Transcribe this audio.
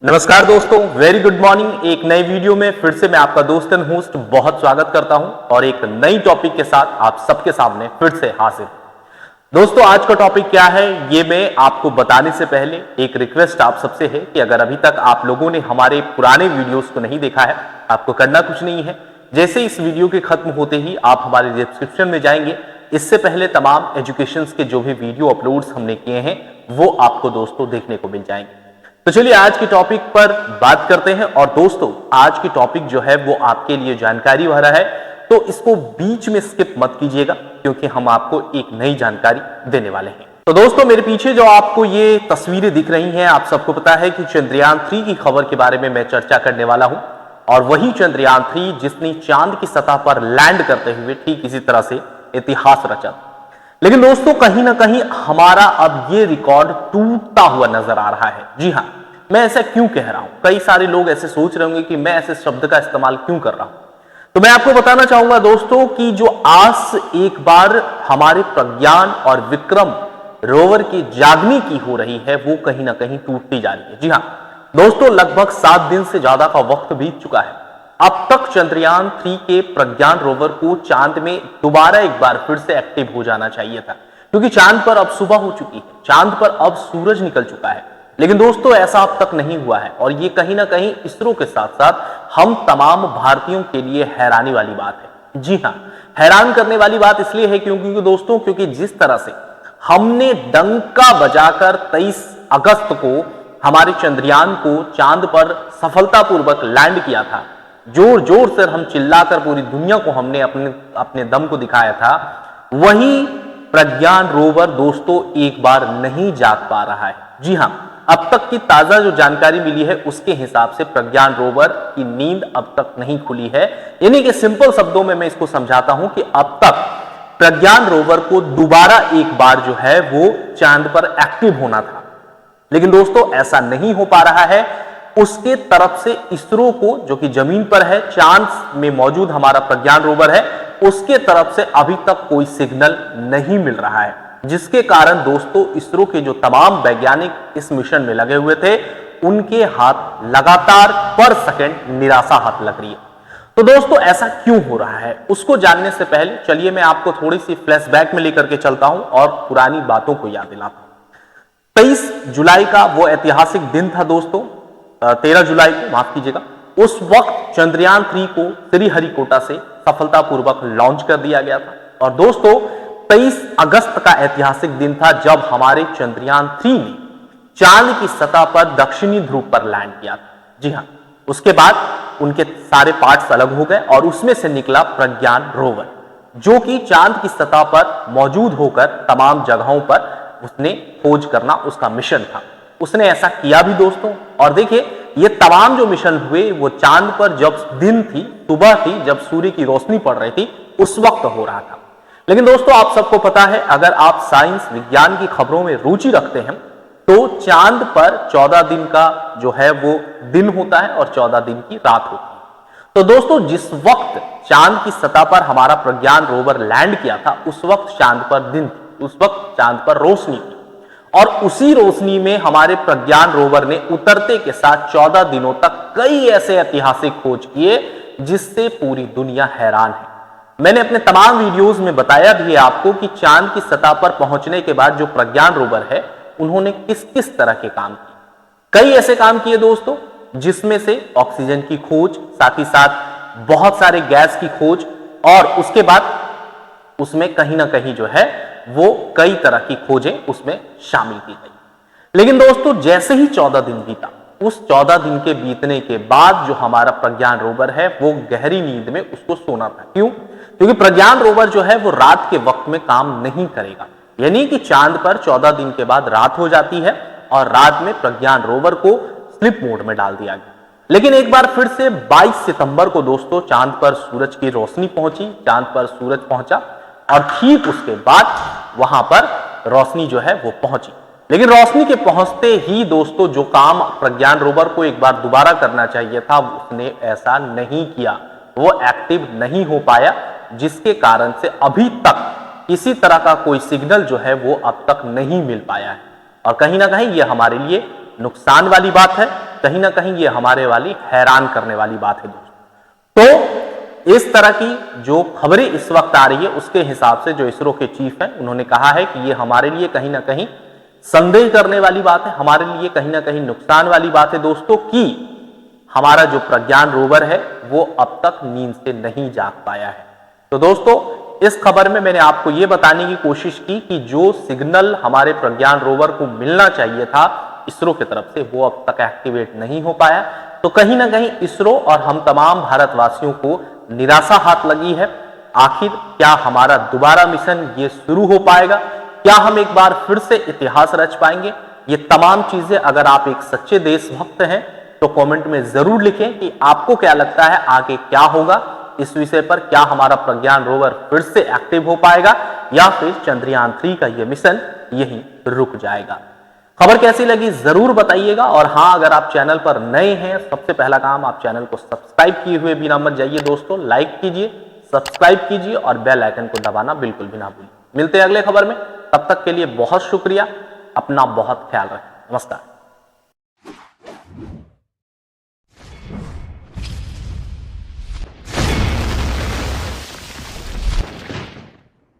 नमस्कार दोस्तों, very good morning. एक नई वीडियो में फिर से मैं आपका दोस्त एंड होस्ट बहुत स्वागत करता हूं और एक नई टॉपिक के साथ आप सबके सामने फिर से हाजिर। दोस्तों, आज का टॉपिक क्या है ये मैं आपको बताने से पहले एक रिक्वेस्ट आप सबसे है कि अगर अभी तक आप लोगों ने हमारे पुराने वीडियोस को नहीं देखा है, आपको करना कुछ नहीं है। जैसे इस वीडियो के खत्म होते ही आप हमारे डिस्क्रिप्शन में जाएंगे, इससे पहले तमाम एजुकेशन के जो भी वीडियो अपलोड्स हमने किए हैं वो आपको दोस्तों देखने को मिल जाएंगे। तो चलिए आज के टॉपिक पर बात करते हैं। और दोस्तों, आज की टॉपिक जो है वो आपके लिए जानकारी भरा है, तो इसको बीच में स्किप मत कीजिएगा क्योंकि हम आपको एक नई जानकारी देने वाले हैं। तो दोस्तों, मेरे पीछे जो आपको ये तस्वीरें दिख रही हैं, आप सबको पता है कि चंद्रयान 3 की खबर के बारे में मैं चर्चा करने वाला हूं। और वही चंद्रयान 3 जिसने चांद की सतह पर लैंड करते हुए ठीक इसी तरह से इतिहास रचा। लेकिन दोस्तों, कहीं ना कहीं हमारा अब ये रिकॉर्ड टूटता हुआ नजर आ रहा है। जी हां, मैं ऐसा क्यों कह रहा हूं? कई सारे लोग ऐसे सोच रहे होंगे कि मैं ऐसे शब्द का इस्तेमाल क्यों कर रहा हूं। तो मैं आपको बताना चाहूंगा दोस्तों कि जो आस एक बार हमारे प्रज्ञान और विक्रम रोवर की जागने की हो रही है, वो कहीं ना कहीं टूटती जा रही है। जी हां दोस्तों, लगभग 7 दिन से ज्यादा का वक्त बीत चुका है। अब तक चंद्रयान 3 के प्रज्ञान रोवर को चांद में दोबारा एक बार फिर से एक्टिव हो जाना चाहिए था, क्योंकि चांद पर अब सुबह हो चुकी है, चांद पर अब सूरज निकल चुका है। लेकिन दोस्तों, ऐसा अब तक नहीं हुआ है और ये कहीं ना कहीं इसरो के साथ साथ हम तमाम भारतीयों के लिए हैरानी वाली बात है। जी हां, हैरान करने वाली बात इसलिए है क्योंकि जिस तरह से हमने डंका बजाकर 23 अगस्त को हमारे चंद्रयान को चांद पर सफलतापूर्वक लैंड किया था, जोर जोर से हम चिल्लाकर पूरी दुनिया को हमने अपने दम को दिखाया था, वही प्रज्ञान रोवर दोस्तों एक बार नहीं जाग पा रहा है। जी हां, अब तक की ताजा जो जानकारी मिली है उसके हिसाब से प्रज्ञान रोवर की नींद अब तक नहीं खुली है। यानी कि सिंपल शब्दों में मैं इसको समझाता हूं कि अब तक प्रज्ञान रोवर को दोबारा एक बार जो है वो चांद पर एक्टिव होना था, लेकिन दोस्तों ऐसा नहीं हो पा रहा है। उसके तरफ से इसरो को, जो कि जमीन पर है, चांद में मौजूद हमारा प्रज्ञान रोवर है, उसके तरफ से अभी तक कोई सिग्नल नहीं मिल रहा है, जिसके कारण दोस्तों इसरो के जो तमाम वैज्ञानिक इस मिशन में लगे हुए थे, उनके हाथ लगातार पर सेकंड निराशा हाथ लग रही है। तो दोस्तों, ऐसा क्यों हो रहा है उसको जानने से पहले चलिए मैं आपको थोड़ी सी फ्लैशबैक में लेकर के चलता हूं और पुरानी बातों को याद दिलाता हूं। 23 जुलाई का वो ऐतिहासिक दिन था दोस्तों, 13 जुलाई को माफ कीजिएगा। उस वक्त चंद्रयान 3 को श्रीहरिकोटा से सफलतापूर्वक लॉन्च कर दिया गया था। और दोस्तों, 23 अगस्त का ऐतिहासिक दिन था जब हमारे चंद्रयान 3 ने चांद की सतह पर दक्षिणी ध्रुव पर लैंड किया था। जी हां, उसके बाद उनके सारे पार्ट्स अलग हो गए और उसमें से निकला प्रज्ञान रोवर, जो कि चांद की सतह पर मौजूद होकर तमाम जगहों पर उसने खोज करना उसका मिशन था। उसने ऐसा किया भी दोस्तों। और देखिए, ये तमाम जो मिशन हुए वो चांद पर जब दिन थी, सुबह थी, जब सूर्य की रोशनी पड़ रही थी, उस वक्त हो रहा था। लेकिन दोस्तों, आप सबको पता है, अगर आप साइंस विज्ञान की खबरों में रुचि रखते हैं तो चांद पर 14 दिन का जो है वो दिन होता है और 14 दिन की रात होती है। तो दोस्तों, जिस वक्त चांद की सतह पर हमारा प्रज्ञान रोवर लैंड किया था, उस वक्त चांद पर दिन थी, उस वक्त चांद पर रोशनी थी। और उसी रोशनी में हमारे प्रज्ञान रोवर ने उतरते के साथ 14 दिनों तक कई ऐसे ऐतिहासिक खोज किए जिससे पूरी दुनिया हैरान है। मैंने अपने तमाम वीडियोस में बताया भी है आपको कि चांद की सतह पर पहुंचने के बाद जो प्रज्ञान रोवर है, उन्होंने किस किस तरह के काम किए। कई ऐसे काम किए दोस्तों, जिसमें से ऑक्सीजन की खोज, साथ ही साथ बहुत सारे गैस की खोज, और उसके बाद उसमें कहीं ना कहीं जो है वो कई तरह की खोजें उसमें शामिल की गई। लेकिन दोस्तों, जैसे ही 14 दिन बीता, उस 14 दिन के बीतने के बाद जो हमारा प्रज्ञान रोवर है वो गहरी नींद में उसको सोना था। क्यों? क्योंकि प्रज्ञान रोवर जो है वो रात के वक्त में काम नहीं करेगा। यानी कि चांद पर 14 दिन के बाद रात हो जाती है और रात में प्रज्ञान रोवर को स्लीप मोड में डाल दिया गया। लेकिन एक बार फिर से 22 सितंबर को दोस्तों चांद पर सूरज की रोशनी पहुंची, चांद पर सूरज पहुंचा और ठीक उसके बाद वहां पर रोशनी जो है वो पहुंची। लेकिन रोशनी के पहुंचते ही दोस्तों जो काम प्रज्ञान रोवर को एक बार दोबारा करना चाहिए था, उसने ऐसा नहीं किया, वो एक्टिव नहीं हो पाया, जिसके कारण से अभी तक किसी तरह का कोई सिग्नल जो है वो अब तक नहीं मिल पाया है। और कहीं ना कहीं ये हमारे लिए नुकसान वाली बात है। कहीं ना कहीं ये हमारे वाली हैरान करने वाली बात है दोस्तों। तो इस तरह की जो खबरें इस वक्त आ रही है उसके हिसाब से जो इसरो के चीफ हैं उन्होंने कहा है कि ये हमारे लिए कहीं ना कहीं संदेह करने वाली बात है, हमारे लिए कहीं ना कहीं नुकसान वाली बात है दोस्तों, कि हमारा जो प्रज्ञान रोवर है वो अब तक नींद से नहीं जाग पाया है। तो दोस्तों इस खबर में मैंने आपको यह बताने की कोशिश की कि जो सिग्नल हमारे प्रज्ञान रोवर को मिलना चाहिए था इसरो की तरफ से वो अब तक एक्टिवेट नहीं हो पाया। तो कहीं ना कहीं इसरो और हम तमाम भारतवासियों को निराशा हाथ लगी है। आखिर क्या हमारा दोबारा मिशन ये शुरू हो पाएगा? क्या हम एक बार फिर से इतिहास रच पाएंगे? ये तमाम चीजें अगर आप एक सच्चे देशभक्त हैं तो कमेंट में जरूर लिखें कि आपको क्या लगता है आगे क्या होगा इस विषय पर। क्या हमारा प्रज्ञान रोवर फिर से एक्टिव हो पाएगा या फिर चंद्रयान 3 का यह मिशन यहीं रुक जाएगा? खबर कैसी लगी जरूर बताइएगा। और हां, अगर आप चैनल पर नए हैं, सबसे पहला काम आप चैनल को सब्सक्राइब किए हुए बिना मत जाइए दोस्तों। लाइक कीजिए, सब्सक्राइब कीजिए और बेल आइकन को दबाना बिल्कुल भी ना भूलिए। मिलते हैं अगले खबर में, तब तक के लिए बहुत शुक्रिया। अपना बहुत ख्याल रखें। नमस्कार।